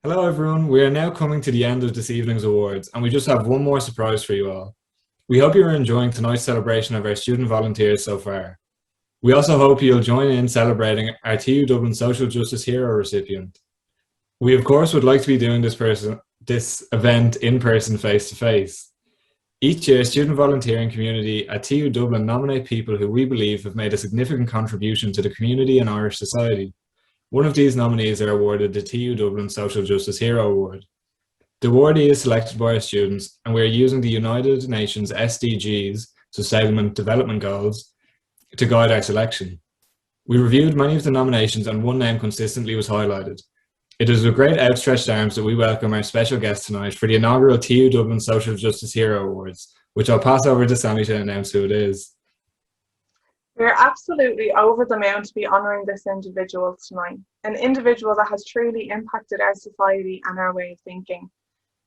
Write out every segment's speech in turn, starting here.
Hello everyone, we are now coming to the end of this evening's awards and we just have one more surprise for you all. We hope you are enjoying tonight's celebration of our student volunteers so far. We also hope you'll join in celebrating our TU Dublin Social Justice Hero recipient. We of course would like to be doing this event in person face to face. Each year, student volunteering community at TU Dublin nominate people who we believe have made a significant contribution to the community and Irish society. One of these nominees are awarded the TU Dublin Social Justice Hero Award. The awardee is selected by our students, and we are using the United Nations SDGs, Sustainable Development Goals, to guide our selection. We reviewed many of the nominations and one name consistently was highlighted. It is with great outstretched arms that we welcome our special guest tonight for the inaugural TU Dublin Social Justice Hero Awards, which I'll pass over to Sami to announce who it is. We're absolutely over the moon to be honouring this individual tonight, an individual that has truly impacted our society and our way of thinking.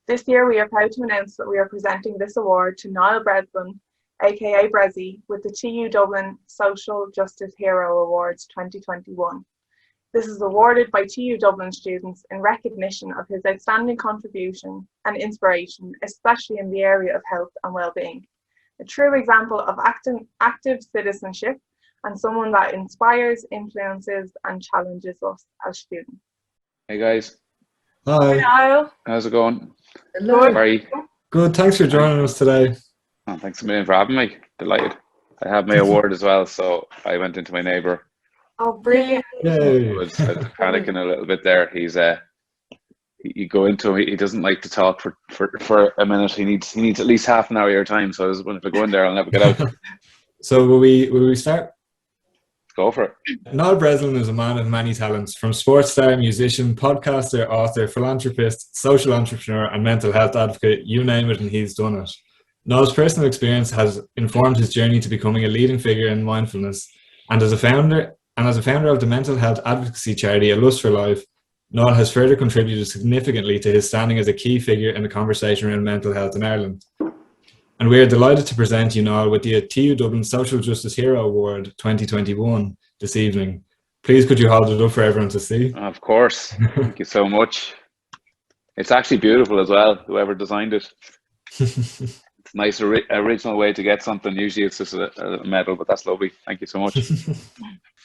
This year we are proud to announce that we are presenting this award to Niall Breslin, aka Bressie, with the TU Dublin Social Justice Hero Awards 2021. This is awarded by TU Dublin students in recognition of his outstanding contribution and inspiration, especially in the area of health and well-being. A true example of active citizenship and someone that inspires, influences and challenges us as students. Hey guys. Hi. Niall. How's it going? Hello. How are you? Good, thanks for joining us today. Oh, thanks a million for having me. Delighted. I have my award as well, so I went into my neighbour. Oh, brilliant. Yay. I was panicking a little bit there. He's you go into him, he doesn't like to talk for a minute. He needs at least half an hour of your time. So I was wondering if I go in there, I'll never get out. So will we start? Go for it. Niall Breslin is a man of many talents, from sports star, musician, podcaster, author, philanthropist, social entrepreneur and mental health advocate, you name it and he's done it. Niall's personal experience has informed his journey to becoming a leading figure in mindfulness, and as a founder of the mental health advocacy charity A Lust for Life, Niall has further contributed significantly to his standing as a key figure in the conversation around mental health in Ireland. And we are delighted to present you, Niall, with the TU Dublin Social Justice Hero Award 2021 this evening. Please could you hold it up for everyone to see? Of course. Thank you so much. It's actually beautiful as well, whoever designed it. It's a nice original way to get something. Usually it's just a medal, but that's lovely. Thank you so much.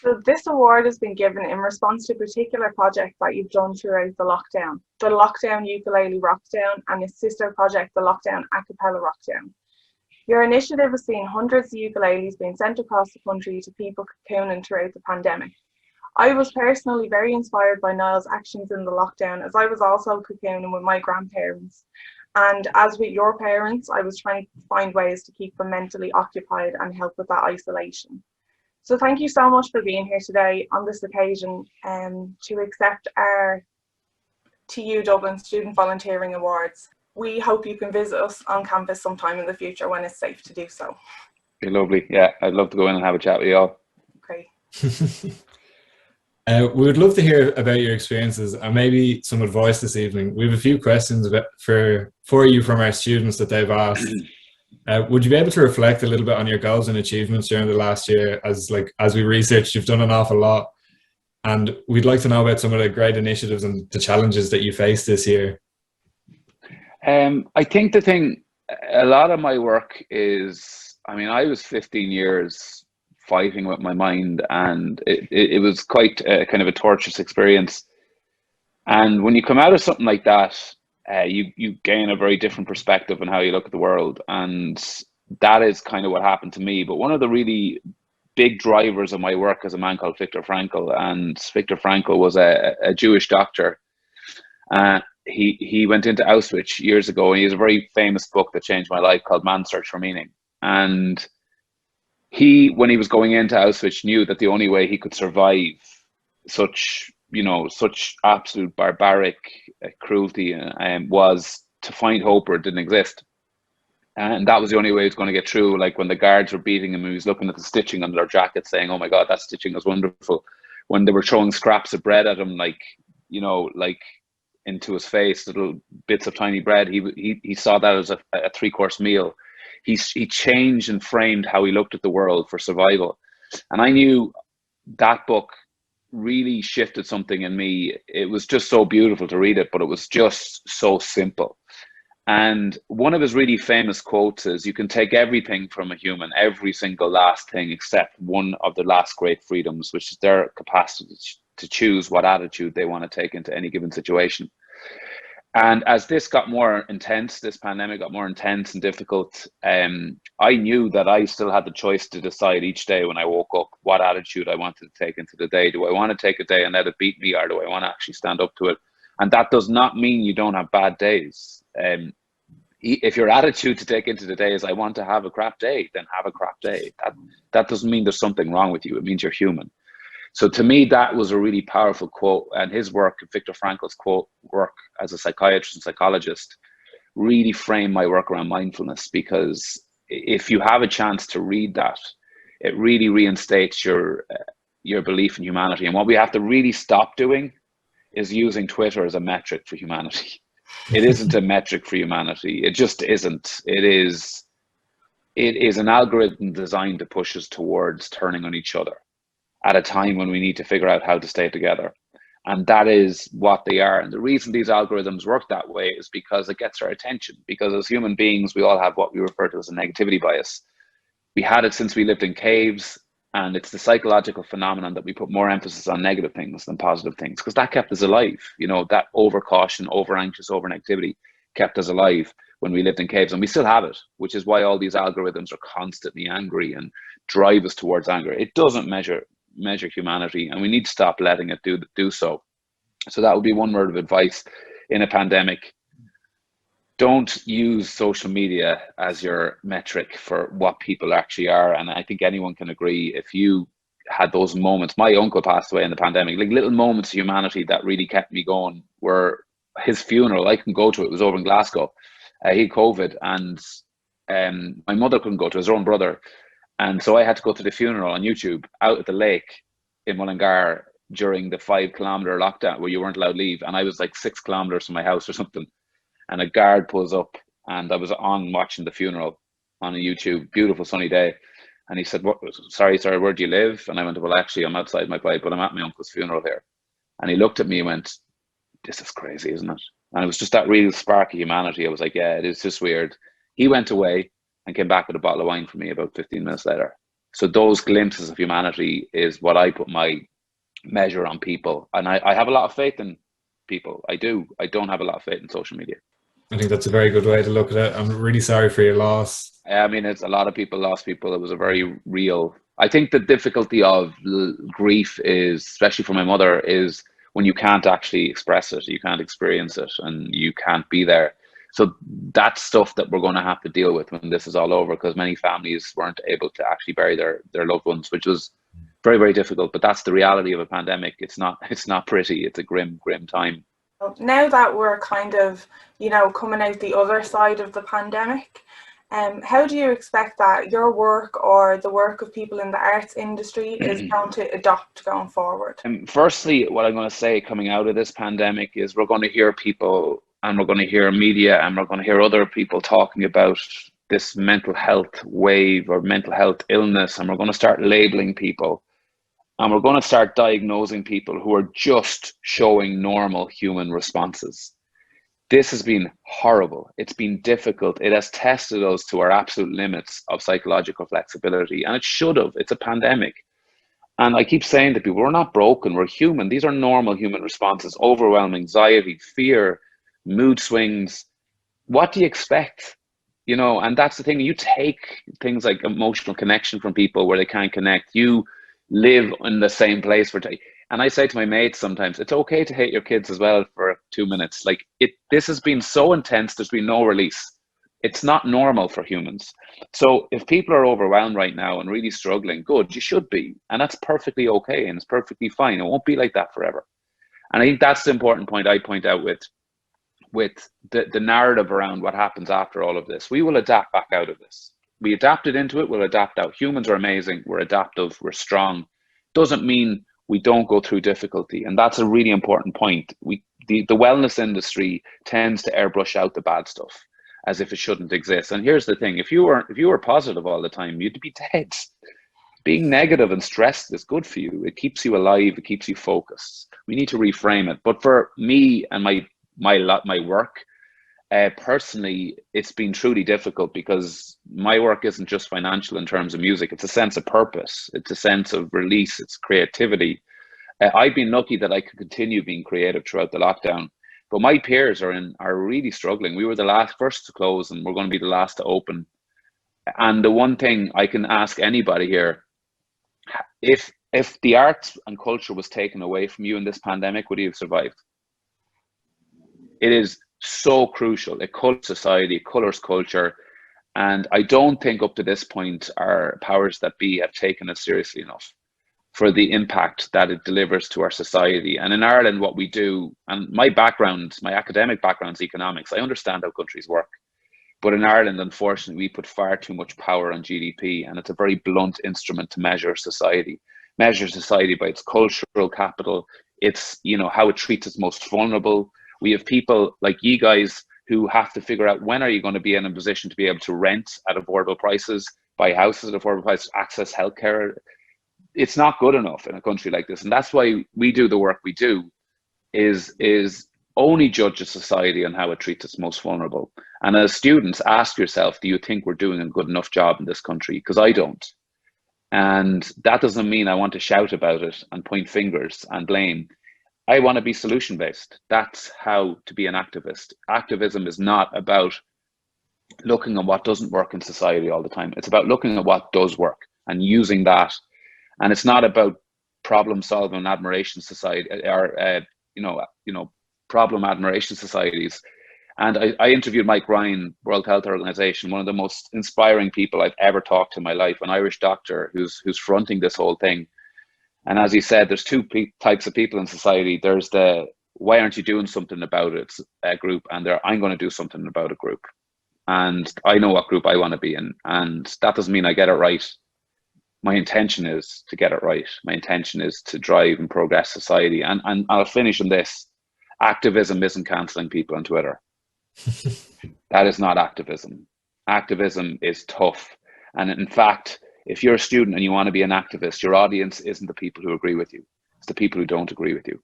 So this award has been given in response to a particular project that you've done throughout the lockdown, the Lockdown Ukulele Rockdown and its sister project, the Lockdown Acapella Rockdown. Your initiative has seen hundreds of ukuleles being sent across the country to people cocooning throughout the pandemic. I was personally very inspired by Niall's actions in the lockdown, as I was also cocooning with my grandparents. And as with your parents, I was trying to find ways to keep them mentally occupied and help with that isolation. So thank you so much for being here today on this occasion to accept our TU Dublin Student Volunteering Awards. We hope you can visit us on campus sometime in the future when it's safe to do so. You're lovely. Yeah, I'd love to go in and have a chat with you all. Okay. We would love to hear about your experiences and maybe some advice this evening. We have a few questions for you from our students that they've asked. Would you be able to reflect a little bit on your goals and achievements during the last year? As we researched, you've done an awful lot, and we'd like to know about some of the great initiatives and the challenges that you faced this year. I think a lot of my work is, I was 15 years fighting with my mind, and it was quite kind of a torturous experience. And when you come out of something like that, you gain a very different perspective on how you look at the world, and that is kind of what happened to me. But one of the really big drivers of my work is a man called Viktor Frankl, and Viktor Frankl was a Jewish doctor. He went into Auschwitz years ago, and he has a very famous book that changed my life called Man's Search for Meaning. And when he was going into Auschwitz, knew that the only way he could survive such absolute barbaric cruelty was to find hope where it didn't exist. And that was the only way he was going to get through. Like when the guards were beating him, he was looking at the stitching on their jackets saying, oh my God, that stitching was wonderful. When they were throwing scraps of bread at him, like into his face, little bits of tiny bread, he saw that as a 3-course meal. He changed and framed how he looked at the world for survival. And I knew that book really shifted something in me. It was just so beautiful to read it, but it was just so simple. And one of his really famous quotes is, you can take everything from a human, every single last thing, except one of the last great freedoms, which is their capacity to choose what attitude they want to take into any given situation. And as this got more intense, this pandemic got more intense and difficult, I knew that I still had the choice to decide each day when I woke up what attitude I wanted to take into the day. Do I want to take a day and let it beat me, or do I want to actually stand up to it? And that does not mean you don't have bad days. If your attitude to take into the day is, I want to have a crap day, then have a crap day. That doesn't mean there's something wrong with you. It means you're human. So to me, that was a really powerful quote, and his work, Viktor Frankl's work as a psychiatrist and psychologist, really framed my work around mindfulness, because if you have a chance to read that, it really reinstates your belief in humanity. And what we have to really stop doing is using Twitter as a metric for humanity. It isn't a metric for humanity. It just isn't. It is an algorithm designed to push us towards turning on each other at a time when we need to figure out how to stay together. And that is what they are. And the reason these algorithms work that way is because it gets our attention. Because as human beings, we all have what we refer to as a negativity bias. We had it since we lived in caves, and it's the psychological phenomenon that we put more emphasis on negative things than positive things, because that kept us alive. You know, that over caution, over anxious, over negativity kept us alive when we lived in caves, and we still have it, which is why all these algorithms are constantly angry and drive us towards anger. It doesn't measure humanity, and we need to stop letting it do so. So that would be one word of advice in a pandemic. Don't use social media as your metric for what people actually are. And I think anyone can agree, if you had those moments, my uncle passed away in the pandemic, like little moments of humanity that really kept me going were his funeral. I couldn't go to it. It was over in Glasgow. He had COVID, and my mother couldn't go to his own brother. And so I had to go to the funeral on YouTube out at the lake in Mullingar during the 5-kilometer lockdown where you weren't allowed to leave. And I was like 6 kilometers from my house or something. And a guard pulls up, and I was on watching the funeral on a YouTube, beautiful sunny day. And he said, sorry, sir, where do you live? And I went, well, actually, I'm outside my place, but I'm at my uncle's funeral here. And he looked at me and went, this is crazy, isn't it? And it was just that real spark of humanity. I was like, yeah, it is just weird. He went away and came back with a bottle of wine for me about 15 minutes later. So those glimpses of humanity is what I put my measure on people. And I have a lot of faith in people. I do. I don't have a lot of faith in social media. I think that's a very good way to look at it. I'm really sorry for your loss. I mean, it's a lot of people lost people. It was a very real, I think the difficulty of grief is, especially for my mother, is when you can't actually express it, you can't experience it, and you can't be there. So that's stuff that we're going to have to deal with when this is all over, because many families weren't able to actually bury their loved ones, which was very, very difficult. But that's the reality of a pandemic. It's not pretty. It's a grim, grim time. Now that we're kind of, coming out the other side of the pandemic, how do you expect that your work or the work of people in the arts industry is going to adopt going forward? Firstly, what I'm going to say coming out of this pandemic is we're going to hear people, and we're going to hear media, and we're going to hear other people talking about this mental health wave or mental health illness, and we're going to start labeling people, and we're going to start diagnosing people who are just showing normal human responses. This has been horrible. It's been difficult. It has tested us to our absolute limits of psychological flexibility, and it should have. It's a pandemic. And I keep saying to people, we're not broken, we're human. These are normal human responses: overwhelm, anxiety, fear, mood swings. What do you expect? And that's the thing. You take things like emotional connection from people where they can't connect. You live in the same place for and I say to my mates sometimes, it's okay to hate your kids as well for 2 minutes. Like this has been so intense, there's been no release. It's not normal for humans. So if people are overwhelmed right now and really struggling, good, you should be. And that's perfectly okay, and it's perfectly fine. It won't be like that forever. And I think that's the important point I point out with the narrative around what happens after all of this. We will adapt back out of this. We adapted into it, we'll adapt out. Humans are amazing, we're adaptive, we're strong. Doesn't mean we don't go through difficulty. And that's a really important point. The wellness industry tends to airbrush out the bad stuff as if it shouldn't exist. And here's the thing, if you were positive all the time, you'd be dead. being negative and stressed is good for you. It keeps you alive. It keeps you focused. We need to reframe it. But for me and my work, personally, it's been truly difficult because my work isn't just financial in terms of music. It's a sense of purpose. It's a sense of release. It's creativity. I've been lucky that I could continue being creative throughout the lockdown. But my peers are really struggling. We were the first to close, and we're going to be the last to open. And the one thing I can ask anybody here, if the arts and culture was taken away from you in this pandemic, would you have survived? It is so crucial. It colors society, it colors culture. And I don't think up to this point our powers that be have taken it seriously enough for the impact that it delivers to our society. And in Ireland, what we do, and my academic background is economics. I understand how countries work. But in Ireland, unfortunately, we put far too much power on GDP, and it's a very blunt instrument to measure society. Measure society by its cultural capital, its, how it treats its most vulnerable. We have people like you guys who have to figure out, when are you going to be in a position to be able to rent at affordable prices, buy houses at affordable prices, access healthcare. It's not good enough in a country like this. And that's why we do the work we do, is only judge a society on how it treats its most vulnerable. And as students, ask yourself, do you think we're doing a good enough job in this country? Because I don't. And that doesn't mean I want to shout about it and point fingers and blame. I want to be solution-based. That's how to be an activist. Activism is not about looking at what doesn't work in society all the time. It's about looking at what does work and using that. And it's not about problem solving and admiration society, or problem admiration societies. And I interviewed Mike Ryan, World Health Organization, one of the most inspiring people I've ever talked to in my life, an Irish doctor who's fronting this whole thing. And as he said, there's two types of people in society. There's the why aren't you doing something about it group, and I'm going to do something about a group. And I know what group I want to be in, and that doesn't mean I get it right. My intention is to get it right. My intention is to drive and progress society. And I'll finish on this. Activism isn't cancelling people on Twitter. That is not activism. Activism is tough. And in fact, if you're a student and you want to be an activist, your audience isn't the people who agree with you. It's the people who don't agree with you.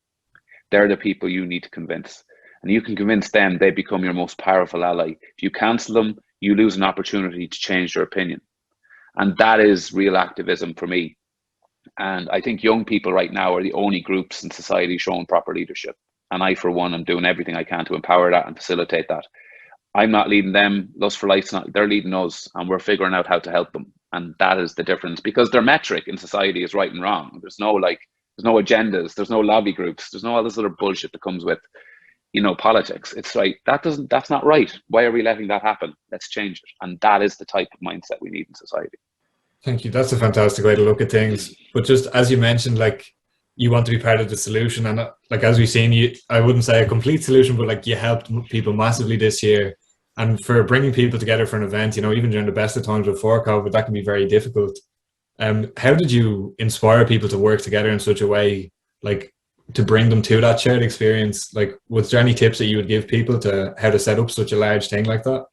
They're the people you need to convince. And you can convince them, they become your most powerful ally. If you cancel them, you lose an opportunity to change their opinion. And that is real activism for me. And I think young people right now are the only groups in society showing proper leadership. And I, for one, am doing everything I can to empower that and facilitate that. I'm not leading them. Lust for Life's not, they're leading us, and we're figuring out how to help them. And that is the difference, because their metric in society is right and wrong. There's no agendas, there's no lobby groups, there's no all this other bullshit that comes with, politics. It's like, that's not right. Why are we letting that happen? Let's change it. And that is the type of mindset we need in society. Thank you. That's a fantastic way to look at things. But just as you mentioned, you want to be part of the solution, and as we've seen, I wouldn't say a complete solution, but you helped people massively this year. And for bringing people together for an event, even during the best of times before COVID, that can be very difficult. How did you inspire people to work together in such a way, to bring them to that shared experience? Was there any tips that you would give people to how to set up such a large thing like that?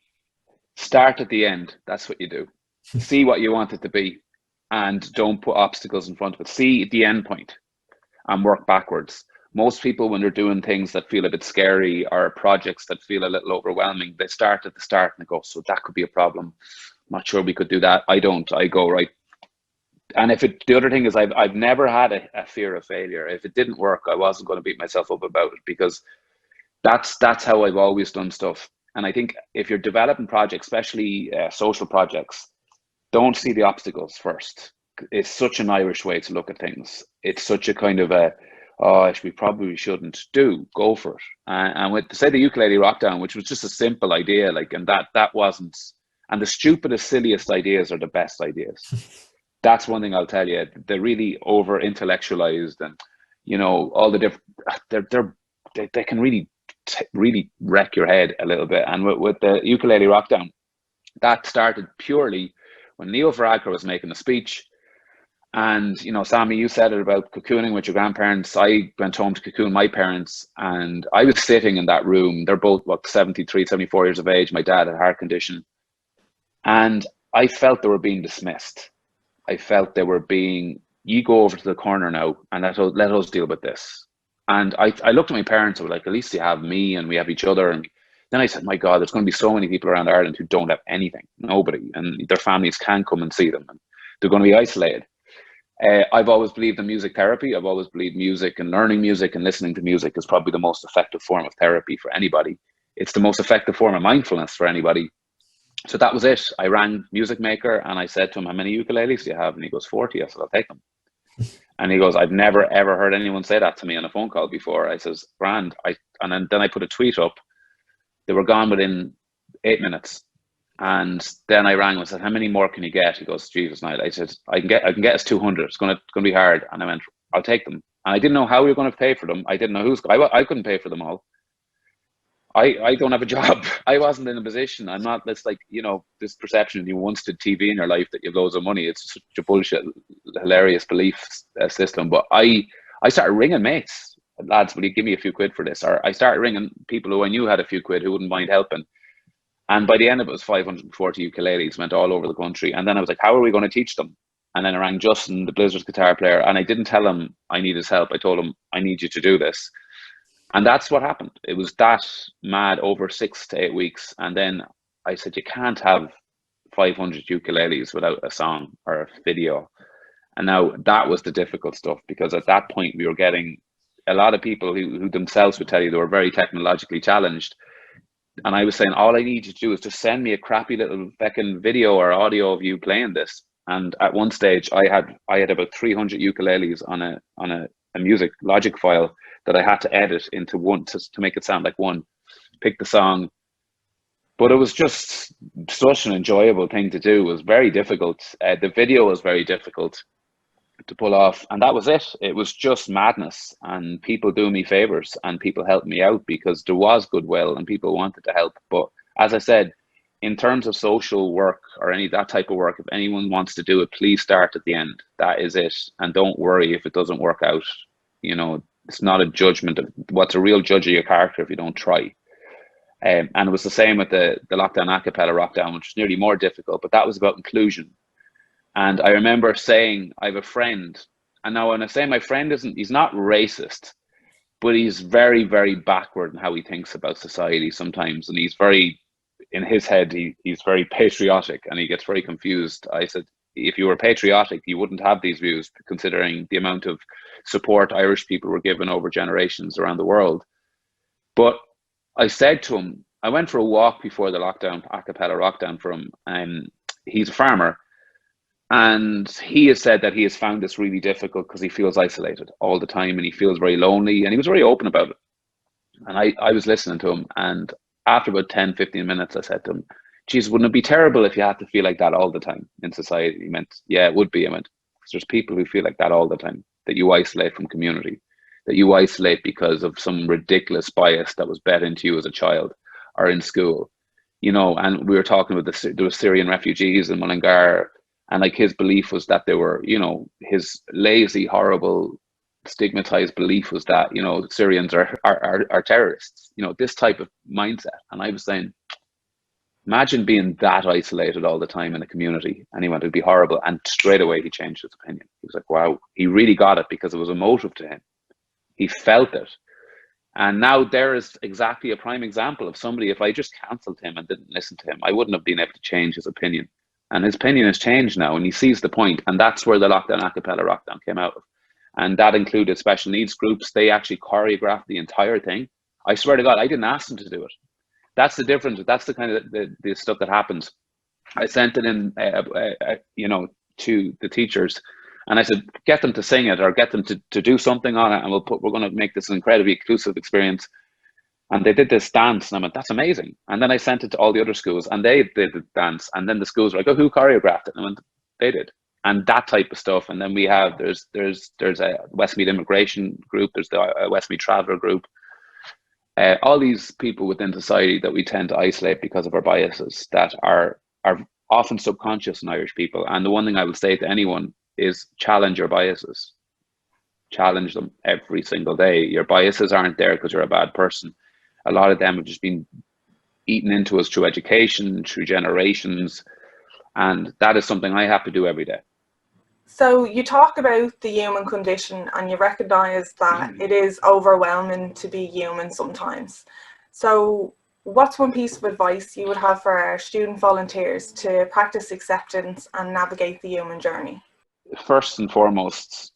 Start at the end. That's what you do. See what you want it to be, and don't put obstacles in front of it. See the end point and work backwards. Most people, when they're doing things that feel a bit scary or projects that feel a little overwhelming, they start at the start and they go, so that could be a problem. I'm not sure we could do that. I don't. I go, right. And the other thing is, I've never had a fear of failure. If it didn't work, I wasn't going to beat myself up about it, because that's how I've always done stuff. And I think if you're developing projects, especially social projects, don't see the obstacles first. It's such an Irish way to look at things. It's such a kind of we probably shouldn't go for it. And with, say, the ukulele rockdown, which was just a simple idea, and that wasn't, and the stupidest, silliest ideas are the best ideas. That's one thing I'll tell you. They're really over intellectualized, and all the different, they can really wreck your head a little bit. And with the ukulele rockdown, that started purely when Leo Varadkar was making a speech. And, Sami, you said it about cocooning with your grandparents. I went home to cocoon my parents, and I was sitting in that room. They're both, 73, 74 years of age. My dad had a heart condition. And I felt they were being dismissed. I felt they were being, you go over to the corner now and let us deal with this. And I looked at my parents, I was like, at least they have me and we have each other. And then I said, my God, there's going to be so many people around Ireland who don't have anything, nobody, and their families can't come and see them, and they're going to be isolated. I've always believed in music therapy. I've always believed music and learning music and listening to music is probably the most effective form of therapy for anybody. It's the most effective form of mindfulness for anybody. So that was it. I rang Music Maker and I said to him, how many ukuleles do you have? And he goes, 40. I said, I'll take them. And he goes, I've never, ever heard anyone say that to me on a phone call before. I says, grand. And then I put a tweet up. They were gone within 8 minutes. And then I rang him and said, how many more can you get? He goes, Jesus, Niall. I said, I can get us 200. It's going to be hard. And I went, I'll take them. And I didn't know how we were going to pay for them. I didn't know I couldn't pay for them all. I don't have a job. I wasn't in a position. I'm not, that's like, you know, this perception you once did TV in your life that you have loads of money. It's such a bullshit, hilarious belief system. But I started ringing mates, lads, will you give me a few quid for this? Or I started ringing people who I knew had a few quid who wouldn't mind helping. And by the end of it was 540 ukuleles, went all over the country. And then I was like, how are we going to teach them? And then I rang Justin, the Blizzard's guitar player, and I didn't tell him I need his help. I told him, I need you to do this. And that's what happened. It was that mad over 6 to 8 weeks. And then I said, you can't have 500 ukuleles without a song or a video. And now that was the difficult stuff, because at that point we were getting a lot of people who themselves would tell you they were very technologically challenged. And I was saying, all I need you to do is just send me a crappy little fucking video or audio of you playing this. And at one stage I had about 300 ukuleles on a music Logic file that I had to edit into one to make it sound like one, pick the song. But it was just such an enjoyable thing to do. It was very difficult. The video was very difficult to pull off. And that was it. It was just madness. And people do me favors and people helped me out because there was goodwill and people wanted to help. But as I said, in terms of social work or any that type of work, if anyone wants to do it, please start at the end. That is it. And don't worry if it doesn't work out. You know, it's not a judgment of what's a real judge of your character if you don't try. And it was the same with the lockdown a cappella rockdown, which was nearly more difficult, but that was about inclusion. And I remember saying, I have a friend, and now when I say my friend he's not racist, but he's very, very backward in how he thinks about society sometimes. And he's very, in his head, he's very patriotic and he gets very confused. I said, if you were patriotic, you wouldn't have these views, considering the amount of support Irish people were given over generations around the world. But I said to him, I went for a walk before the lockdown, a cappella rockdown for him, and he's a farmer. And he has said that he has found this really difficult because he feels isolated all the time and he feels very lonely, and he was very open about it. And I was listening to him, and after about 10, 15 minutes, I said to him, geez, wouldn't it be terrible if you had to feel like that all the time in society? He went, yeah, it would be. I went, because there's people who feel like that all the time, that you isolate from community, that you isolate because of some ridiculous bias that was bet into you as a child or in school, you know. And we were talking about there were Syrian refugees in Mullingar, and like his belief was that they were, you know, his lazy, horrible, stigmatized belief was that, you know, Syrians are terrorists, you know, this type of mindset. And I was saying, imagine being that isolated all the time in a community. And he went, it'd be horrible. And straight away he changed his opinion. He was like, wow, he really got it because it was emotive to him. He felt it. And now there is exactly a prime example of somebody, if I just cancelled him and didn't listen to him, I wouldn't have been able to change his opinion. And his opinion has changed now, and he sees the point. And that's where the lockdown a cappella rockdown came out of. And that included special needs groups. They actually choreographed the entire thing. I swear to God, I didn't ask them to do it. That's the difference. That's the kind of the stuff that happens. I sent it in, you know, to the teachers, and I said, get them to sing it or get them to do something on it, and we're going to make this an incredibly inclusive experience. And they did this dance, and I went, that's amazing. And then I sent it to all the other schools, and they did the dance. And then the schools were like, oh, who choreographed it? And I went, they did. And that type of stuff. And then we have there's a Westmeath immigration group. There's the Westmeath Traveller group. All these people within society that we tend to isolate because of our biases that are often subconscious in Irish people. And the one thing I would say to anyone is challenge your biases. Challenge them every single day. Your biases aren't there because you're a bad person. A lot of them have just been eaten into us through education, through generations. And that is something I have to do every day. So you talk about the human condition and you recognise that it is overwhelming to be human sometimes. So what's one piece of advice you would have for our student volunteers to practice acceptance and navigate the human journey? First and foremost,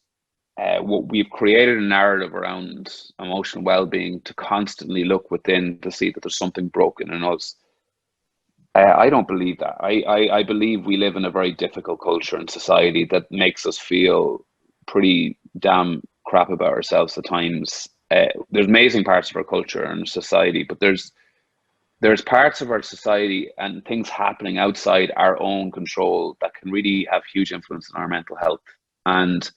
we've created a narrative around emotional well-being to constantly look within to see that there's something broken in us. I don't believe that. I believe we live in a very difficult culture and society that makes us feel pretty damn crap about ourselves at times. There's amazing parts of our culture and society, but there's parts of our society and things happening outside our own control that can really have huge influence on our mental health. And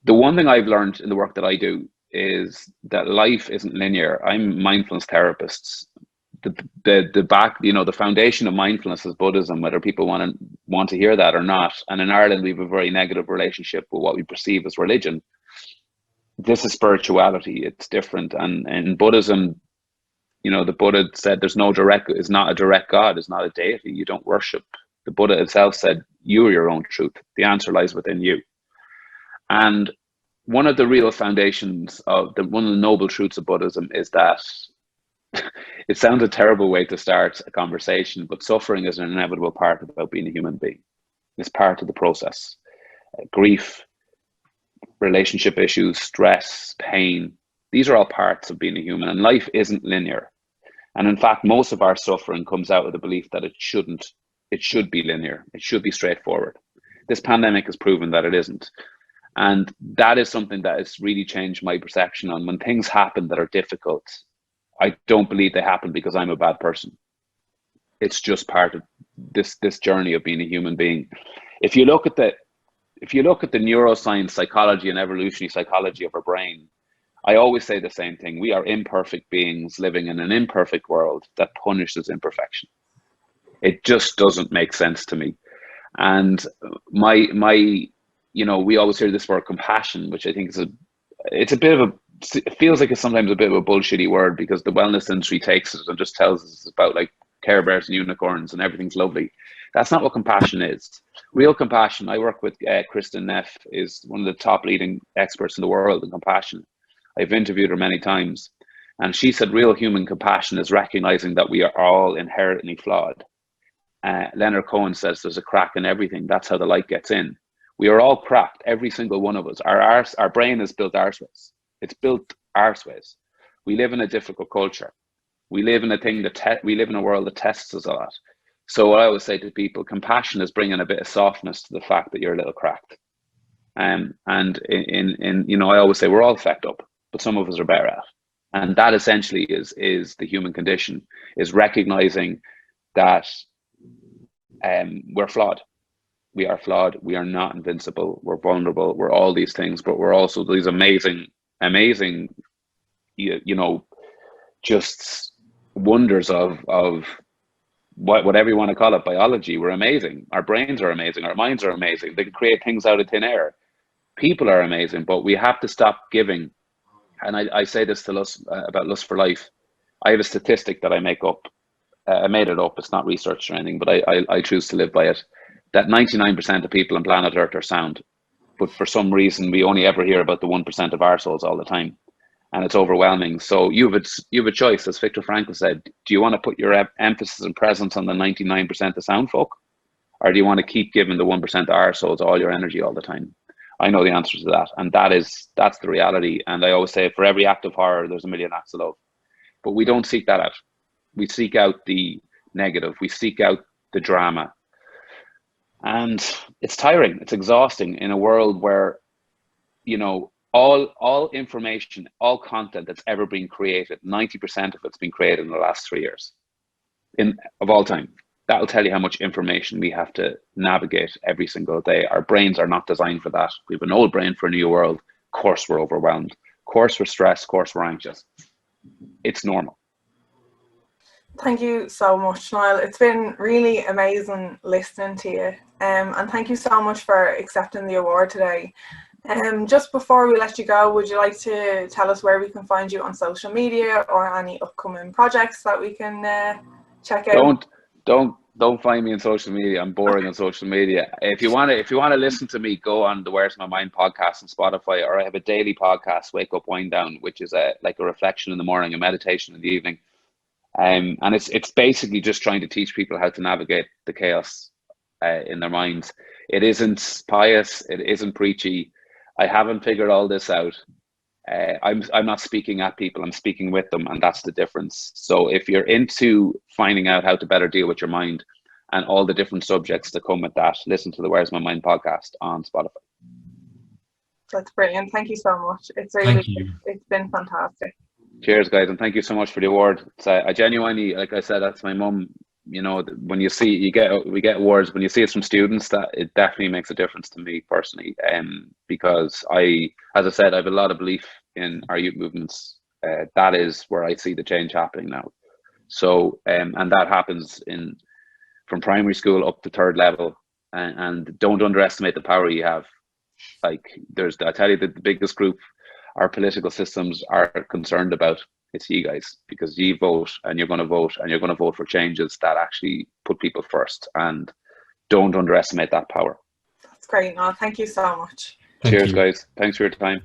the one thing I've learned in the work that I do is that life isn't linear. I'm a mindfulness therapist. The foundation of mindfulness is Buddhism, whether people want to hear that or not. And in Ireland, we have a very negative relationship with what we perceive as religion. This is spirituality. It's different. And in Buddhism, the Buddha said is not a direct God, is not a deity. You don't worship. The Buddha itself said, you are your own truth. The answer lies within you. And one of the real foundations of one of the noble truths of Buddhism is that it sounds a terrible way to start a conversation, but suffering is an inevitable part about being a human being. It's part of the process. Grief, relationship issues, stress, pain, these are all parts of being a human, and life isn't linear. And in fact, most of our suffering comes out of the belief that it should be linear. It should be straightforward. This pandemic has proven that it isn't. And that is something that has really changed my perception on when things happen that are difficult. I don't believe they happen because I'm a bad person. It's just part of this journey of being a human being. If you look at the neuroscience, psychology, and evolutionary psychology of our brain, I always say the same thing. We are imperfect beings living in an imperfect world that punishes imperfection. It just doesn't make sense to me. And we always hear this word compassion, which I think it feels like it's sometimes a bit of a bullshitty word because the wellness industry takes it and just tells us about like Care Bears and unicorns and everything's lovely. That's not what compassion is. Real compassion, I work with Kristen Neff, is one of the top leading experts in the world in compassion. I've interviewed her many times, and she said real human compassion is recognizing that we are all inherently flawed. Leonard Cohen says there's a crack in everything. That's how the light gets in. We are all cracked, every single one of us. Our brain is built arseways. It's built arseways. We live in a difficult culture. We live in we live in a world that tests us a lot. So what I always say to people, compassion is bringing a bit of softness to the fact that you're a little cracked. And I always say we're all fucked up, but some of us are better at. And that essentially is the human condition, is recognizing that we're flawed. We are flawed. We are not invincible. We're vulnerable. We're all these things, but we're also these amazing, just wonders of whatever you want to call it, biology. We're amazing. Our brains are amazing. Our minds are amazing. They can create things out of thin air. People are amazing, but we have to stop giving. And I say this to about Lust for Life. I have a statistic that I make up. I made it up. It's not research or anything, but I choose to live by it. That 99% of people on planet Earth are sound. But for some reason, we only ever hear about the 1% of arseholes all the time. And it's overwhelming. So you have a choice, as Viktor Frankl said. Do you want to put your emphasis and presence on the 99% of sound folk? Or do you want to keep giving the 1% of arseholes all your energy all the time? I know the answer to that. And that's the reality. And I always say, for every act of horror, there's a million acts of love. But we don't seek that out. We seek out the negative. We seek out the drama. And it's tiring. It's exhausting in a world where, all information, all content that's ever been created, 90% of it's been created in the last 3 years of all time. That'll tell you how much information we have to navigate every single day. Our brains are not designed for that. We have an old brain for a new world. Of course we're overwhelmed. Of course we're stressed. Of course we're anxious. It's normal. Thank you so much, Niall. It's been really amazing listening to you. And thank you so much for accepting the award today. Just before we let you go, would you like to tell us where we can find you on social media or any upcoming projects that we can check out? Don't find me on social media. I'm boring on social media. If you want to listen to me, go on the Where's My Mind podcast on Spotify, or I have a daily podcast, Wake Up, Wind Down, which is like a reflection in the morning, a meditation in the evening. And it's basically just trying to teach people how to navigate the chaos in their minds. It isn't pious. It isn't preachy. I haven't figured all this out. I'm not speaking at people, I'm speaking with them, and that's the difference. So if you're into finding out how to better deal with your mind and all the different subjects that come with that, listen to the Where's My Mind podcast on Spotify. That's brilliant. Thank you so much. It's been fantastic. Cheers, guys, and thank you so much for the award. I genuinely, like I said, that's my mum. You know, when you see we get awards, when you see it from students, that it definitely makes a difference to me personally. Because as I said, I have a lot of belief in our youth movements. That is where I see the change happening now. So, and that happens from primary school up to third level, and don't underestimate the power you have. Like I tell you, the biggest group our political systems are concerned about, it's you guys, because you vote and you're going to vote and you're going to vote for changes that actually put people first, and don't underestimate that power. That's great. No, thank you so much. Cheers, guys. Thanks for your time.